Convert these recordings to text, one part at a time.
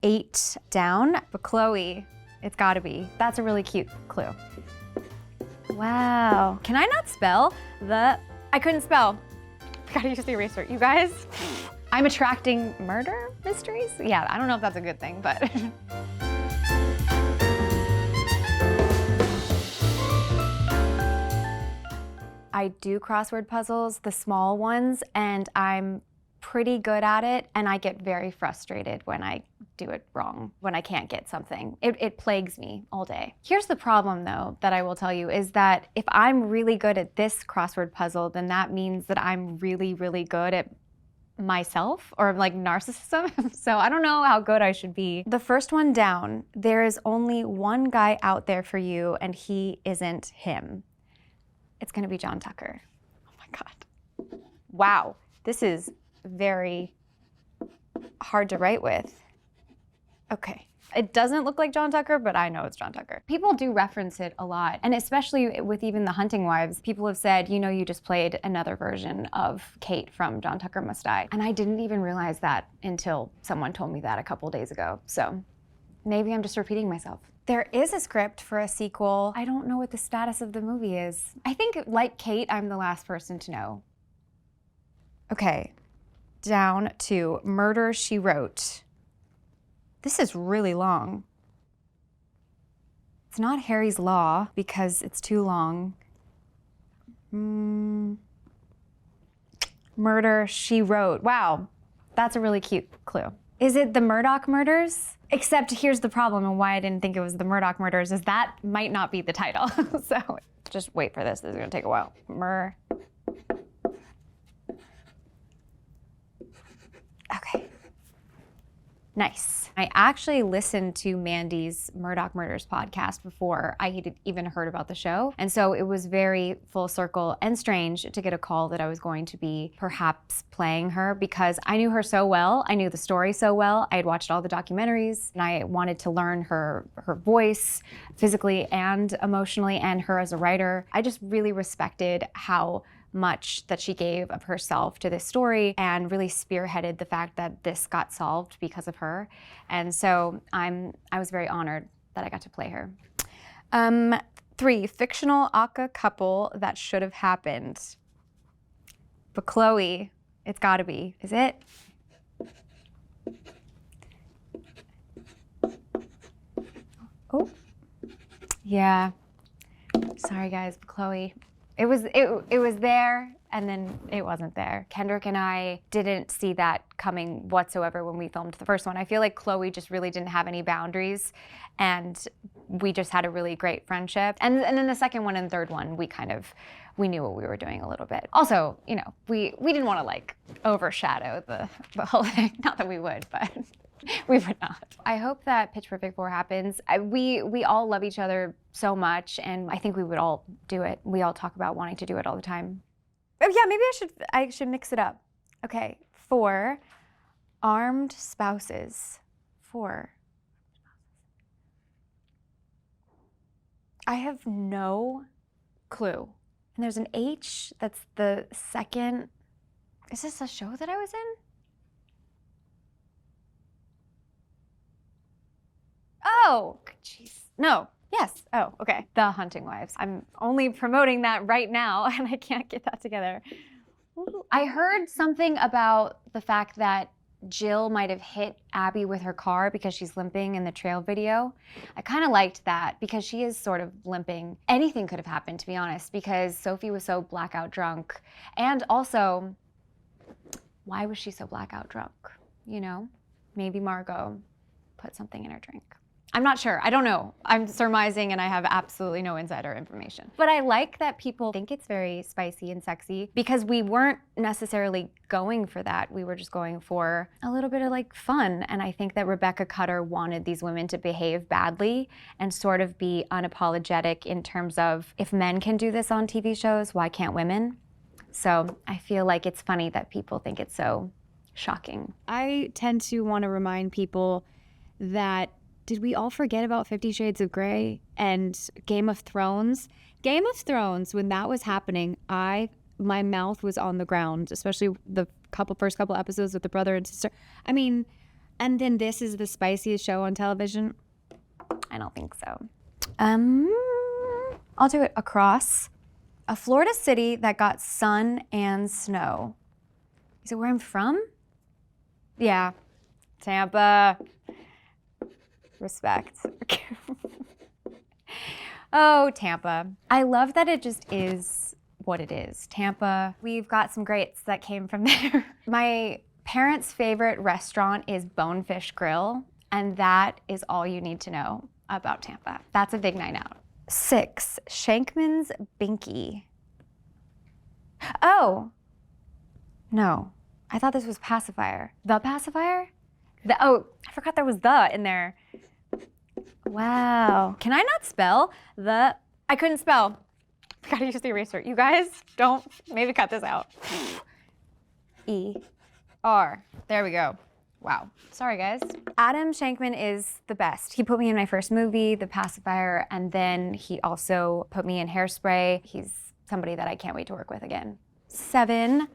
8 down, but Chloe, it's gotta be. That's a really cute clue. Wow. Can I not spell? I couldn't spell. I gotta use the eraser. You guys, I'm attracting murder mysteries? Yeah, I don't know if that's a good thing, but. I do crossword puzzles, the small ones, and I'm pretty good at it, and I get very frustrated when I do it wrong, when I can't get something. It plagues me all day. Here's the problem though, that I will tell you, is that if I'm really good at this crossword puzzle, then that means that I'm really, really good at myself, or like narcissism. So I don't know how good I should be. The first one down, there is only one guy out there for you, and he isn't him. It's gonna be John Tucker. Oh my God. Wow, this is very hard to write with. Okay, it doesn't look like John Tucker, but I know it's John Tucker. People do reference it a lot, and especially with even the Hunting Wives, people have said, you know, you just played another version of Kate from John Tucker Must Die. And I didn't even realize that until someone told me that a couple days ago. So maybe I'm just repeating myself. There is a script for a sequel. I don't know what the status of the movie is. I think, like Kate, I'm the last person to know. Okay, down to Murder, She Wrote. This is really long. It's not Harry's Law because it's too long. Murder, She Wrote. Wow, that's a really cute clue. Is it the Murdoch Murders? Except here's the problem, and why I didn't think it was the Murdoch Murders is that might not be the title. So just wait for this. This is gonna take a while. Okay. Nice. I actually listened to Mandy's Murdoch Murders podcast before I had even heard about the show. And so it was very full circle and strange to get a call that I was going to be perhaps playing her, because I knew her so well. I knew the story so well. I had watched all the documentaries, and I wanted to learn her voice physically and emotionally, and her as a writer. I just really respected how much that she gave of herself to this story, and really spearheaded the fact that this got solved because of her. And so I was very honored that I got to play her. 3, fictional aka couple that should have happened. But Chloe, it's gotta be. Is it? Oh, yeah. Sorry guys, but Chloe. It was there, and then it wasn't there. Kendrick and I didn't see that coming whatsoever when we filmed the first one. I feel like Chloe just really didn't have any boundaries, and we just had a really great friendship. And then the second one and third one, we knew what we were doing a little bit. Also, you know, we didn't want to like overshadow the whole thing. Not that we would, but we would not. I hope that Pitch Perfect 4 happens. We all love each other so much, and I think we would all do it. We all talk about wanting to do it all the time. Oh yeah, maybe I should mix it up. Okay, 4 armed spouses. 4. I have no clue. And there's an H, that's the second. Is this a show that I was in? Oh, jeez. No. Yes. Oh, okay. The Hunting Wives. I'm only promoting that right now, and I can't get that together. I heard something about the fact that Jill might have hit Abby with her car because she's limping in the trail video. I kind of liked that because she is sort of limping. Anything could have happened, to be honest, because Sophie was so blackout drunk. And also, why was she so blackout drunk? You know, maybe Margot put something in her drink. I'm not sure. I don't know. I'm surmising, and I have absolutely no insider information. But I like that people think it's very spicy and sexy, because we weren't necessarily going for that. We were just going for a little bit of like fun. And I think that Rebecca Cutter wanted these women to behave badly and sort of be unapologetic in terms of, if men can do this on TV shows, why can't women? So I feel like it's funny that people think it's so shocking. I tend to want to remind people that, did we all forget about 50 Shades of Grey and Game of Thrones? Game of Thrones, when that was happening, my mouth was on the ground, especially the first couple episodes with the brother and sister. I mean, And then this is the spiciest show on television? I don't think so. I'll do it across. A Florida city that got sun and snow. Is it where I'm from? Yeah, Tampa. Respect. Oh, Tampa. I love that it just is what it is. Tampa. We've got some greats that came from there. My parents' favorite restaurant is Bonefish Grill, and that is all you need to know about Tampa. That's a big night out. 6, Shankman's Binky. Oh, no. I thought this was pacifier. The pacifier? I forgot there was the in there. Wow. Can I not spell the? I couldn't spell. I gotta use the eraser. You guys, don't maybe cut this out. E-R. There we go. Wow. Sorry, guys. Adam Shankman is the best. He put me in my first movie, The Pacifier, and then he also put me in Hairspray. He's somebody that I can't wait to work with again. 7,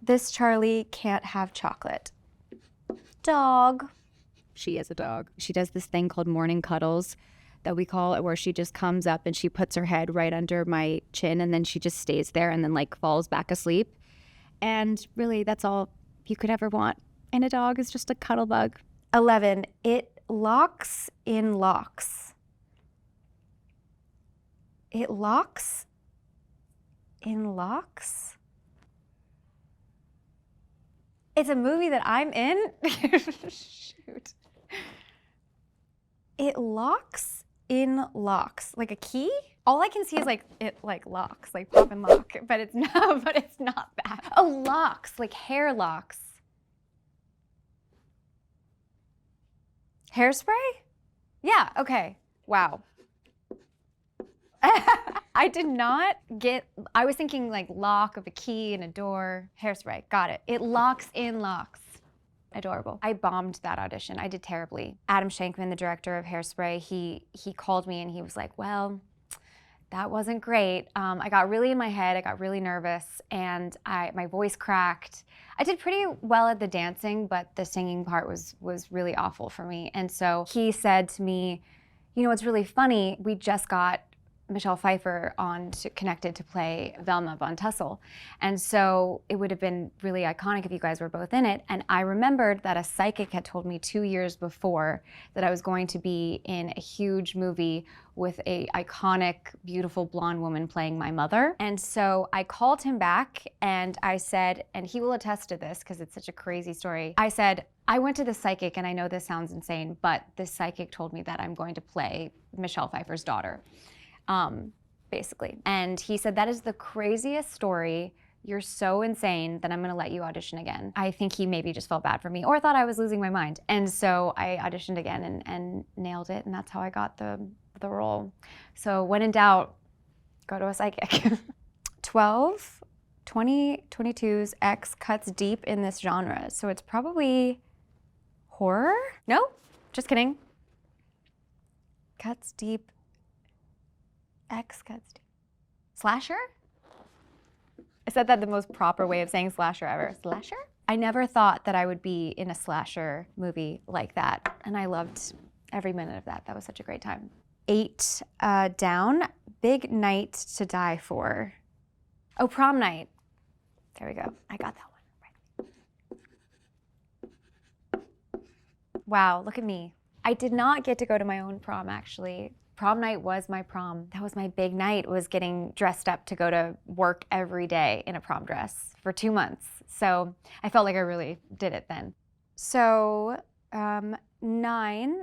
This Charlie Can't Have Chocolate. Dog. She is a dog. She does this thing called morning cuddles that we call it, where she just comes up and she puts her head right under my chin and then she just stays there and then like falls back asleep. And really, that's all you could ever want. And a dog is just a cuddle bug. 11, It Locks in Locks. It locks in locks? It's a movie that I'm in? Shoot. It locks in locks. Like a key? All I can see is like, it like locks, like pop and lock, but it's not that. Oh, locks, like hair locks. Hairspray? Yeah, okay. Wow. I did not get, I was thinking like lock of a key and a door. Hairspray, got it. It locks in locks. Adorable. I bombed that audition. I did terribly. Adam Shankman, the director of Hairspray, he called me and he was like, well, that wasn't great. I got really in my head, I got really nervous, and my voice cracked. I did pretty well at the dancing, but the singing part was really awful for me. And so he said to me, you know, what's really funny, we just got Michelle Pfeiffer connected to play Velma Von Tussle. And so it would have been really iconic if you guys were both in it. And I remembered that a psychic had told me 2 years before that I was going to be in a huge movie with a iconic, beautiful blonde woman playing my mother. And so I called him back and I said, and he will attest to this because it's such a crazy story. I said, I went to the psychic, and I know this sounds insane, but this psychic told me that I'm going to play Michelle Pfeiffer's daughter. Basically. And he said, that is the craziest story. You're so insane that I'm gonna let you audition again. I think he maybe just felt bad for me or thought I was losing my mind. And so I auditioned again and nailed it, and that's how I got the role. So when in doubt, go to a psychic. 12, 2022's X cuts deep in this genre. So it's probably horror? No, just kidding. Cuts deep. X cuts deep. Slasher? I said that the most proper way of saying slasher ever. Slasher? I never thought that I would be in a slasher movie like that, and I loved every minute of that. That was such a great time. 8 down, Big Night to Die For. Oh, Prom Night. There we go. I got that one. Right. Wow, look at me. I did not get to go to my own prom, actually. Prom night was my prom. That was my big night, was getting dressed up to go to work every day in a prom dress for 2 months. So I felt like I really did it then. So 9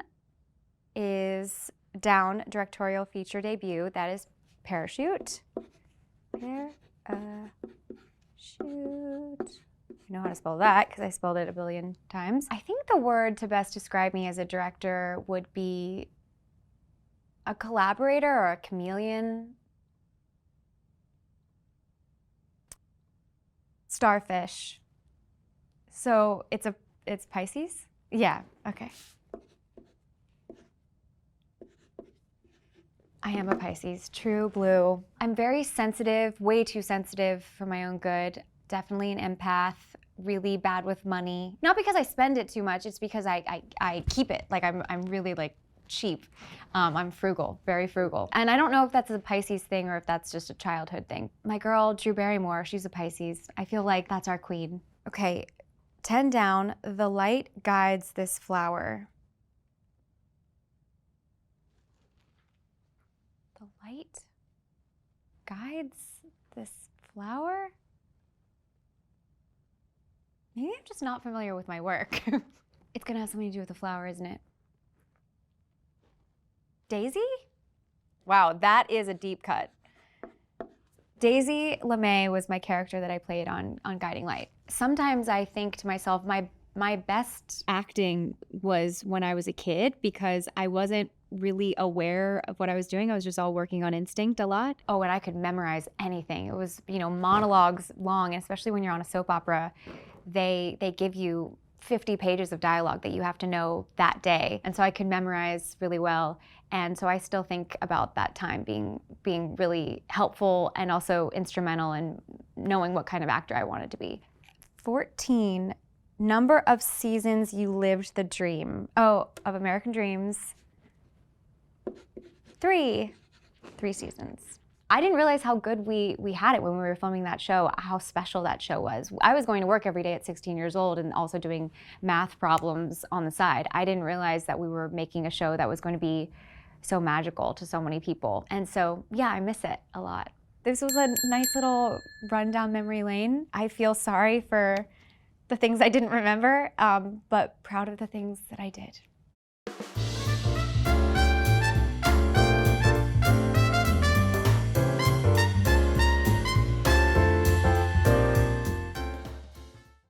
is down, directorial feature debut. That is Parachute. Parachute. I know how to spell that because I spelled it a billion times. I think the word to best describe me as a director would be a collaborator or a chameleon. Starfish. So it's Pisces? Yeah, okay. I am a Pisces, true blue. I'm very sensitive, way too sensitive for my own good. Definitely an empath, really bad with money. Not because I spend it too much, it's because I keep it. Like I'm really like cheap. I'm frugal, very frugal. And I don't know if that's a Pisces thing or if that's just a childhood thing. My girl, Drew Barrymore, she's a Pisces. I feel like that's our queen. Okay, 10 down, the light guides this flower. The light guides this flower? Maybe I'm just not familiar with my work. It's gonna have something to do with the flower, isn't it? Daisy? Wow, that is a deep cut. Daisy LeMay was my character that I played on Guiding Light. Sometimes I think to myself, my best Acting was when I was a kid because I wasn't really aware of what I was doing. I was just all working on instinct a lot. Oh, and I could memorize anything. It was, monologues long, and especially when you're on a soap opera, they give you 50 pages of dialogue that you have to know that day. And so I could memorize really well. And so I still think about that time being really helpful and also instrumental in knowing what kind of actor I wanted to be. 14, number of seasons you lived the dream. Oh, of American Dreams. 3 seasons. I didn't realize how good we had it when we were filming that show, how special that show was. I was going to work every day at 16 years old and also doing math problems on the side. I didn't realize that we were making a show that was going to be so magical to so many people. And so, yeah, I miss it a lot. This was a nice little run down memory lane. I feel sorry for the things I didn't remember, but proud of the things that I did.